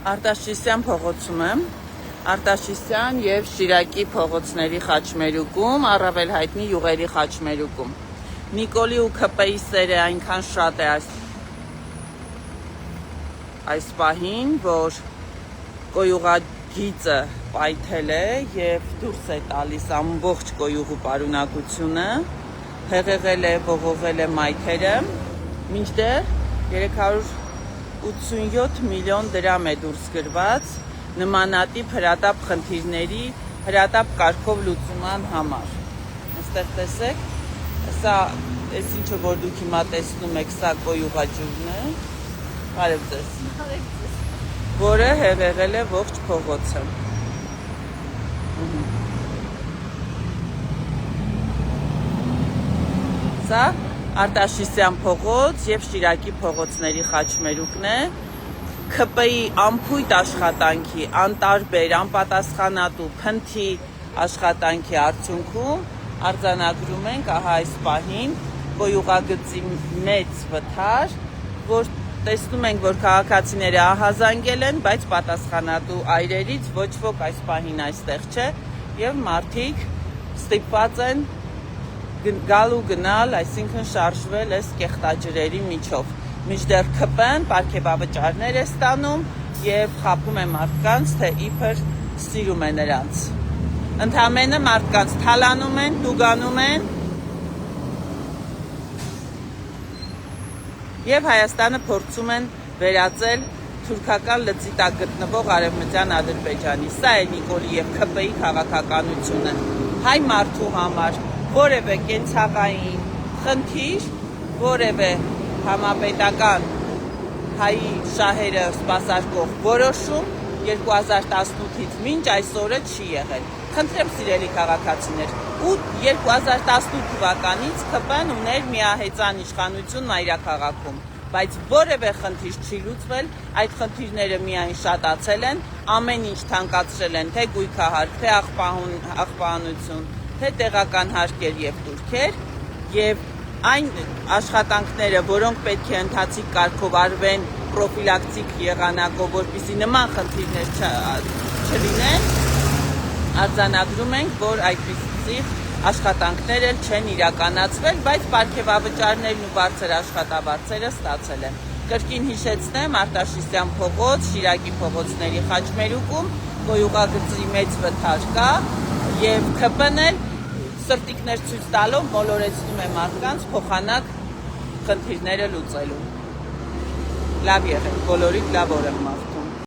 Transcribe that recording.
Արտաշիսյան փողոցում եմ, Արտաշիսյան և Շիրակի փողոցների խաչմերուկում, առավել հայտնի յուղերի խաչմերուկում։ Նիկոլի ու ՔՊ-ի սերը այնքան շատ է այս պահին, որ կոյուղագիծը պայթել է և դուրս է տալիս ամբողջ կոյուղու պարունակությունը, հեղեղել է, ողողել է մայթերը, մինչդեռ 387 միլիոն դրամ է դուրս գրված նմանատիպ հրատապ խնդիրների հրատապ կարգով լուծման համար։ Այստեղ տեսեք, սա այս ինչը որ դուք հիմա տեսնում եք, սա կոյուղաջուրն է, բարև ձեզ, որը հեղեղել է ողջ փողոցը։ Սա Արտաշիսյան փողոց և Շիրակի փողոցների խաչմերուկն է, ՔՊ-ի անփույթ աշխատանքի, անտարբեր, անպատասխանատու, փնթի աշխատանքի արդյունքում արձանագրում ենք ահա այս պահին կոյուղագծի մեծ վթար, որ տեսնում ենք, որ քաղաքացիները ահազանգել են, բայց պատասխանատու այրերից ոչ ոք այս պահին այստեղ չէ և մարդիկ ստիպված են գալ ու գնալ, այսինքն շարժվել այս կեղտաջրերի միջով։ Մինչդեռ ՔՊ-ն պարգևավճարներ է ստանում և խաբում է մարդկանց, թե իբր սիրում է նրանց։ Ընդամենը մարդկանց թալանում են, տուգանում են և Հայաստանը փորձում են վերածել թուրքական լծի տակ գտնվող Արևմտյան Ադրբեջանի։ Սա է Նիկոլի և ՔՊ-ի քաղաքականությունը։ Հայ մարդու համար որևէ կենցաղային խնդիր, որևէ համապետական հայի շահերը սպասարկող որոշում 2018-ից մինչ այսօրը չի եղել։ Խնդրեմ սիրելի քաղաքացիներ, ու 2018 թվականից ՔՊ-ն ուներ միահեծան իշխանություն մայրաքաղաքում, բայց որևէ խնդիր չի լուծվել, այդ խնդիրները միայն շատացել են, ամեն ինչ թանկացրել են, թե գույքահարկ, թե աղբահանություն, թե տեղական հարկեր և տուրքեր, և այն աշխատանքները, որոնք պետք է ընթացիկ կարգով արվեն պրոֆիլակտիկ եղանակով, որպեսզի նման խնդիրներ չլինեն, արձանագրում ենք, որ այդպիսի աշխատանքներ էլ չեն իրականացվել, բայց պարգևավճարներն ու բարձր աշխատավարձերը ստացել են։ Կրկին հիշեցնեմ, Արտաշիսյան փողոց, Շիրակի փողոցների խաչմերուկում կոյուղագծի մեծ վթար կա և ՔՊ-ն էլ սրտիկներ ցույց տալով մոլորեցնում է մարդկանց փոխանակ խնդիրները լուծելու։ Լավ եղեք, բոլորիդ լավ օր եմ մաղթում։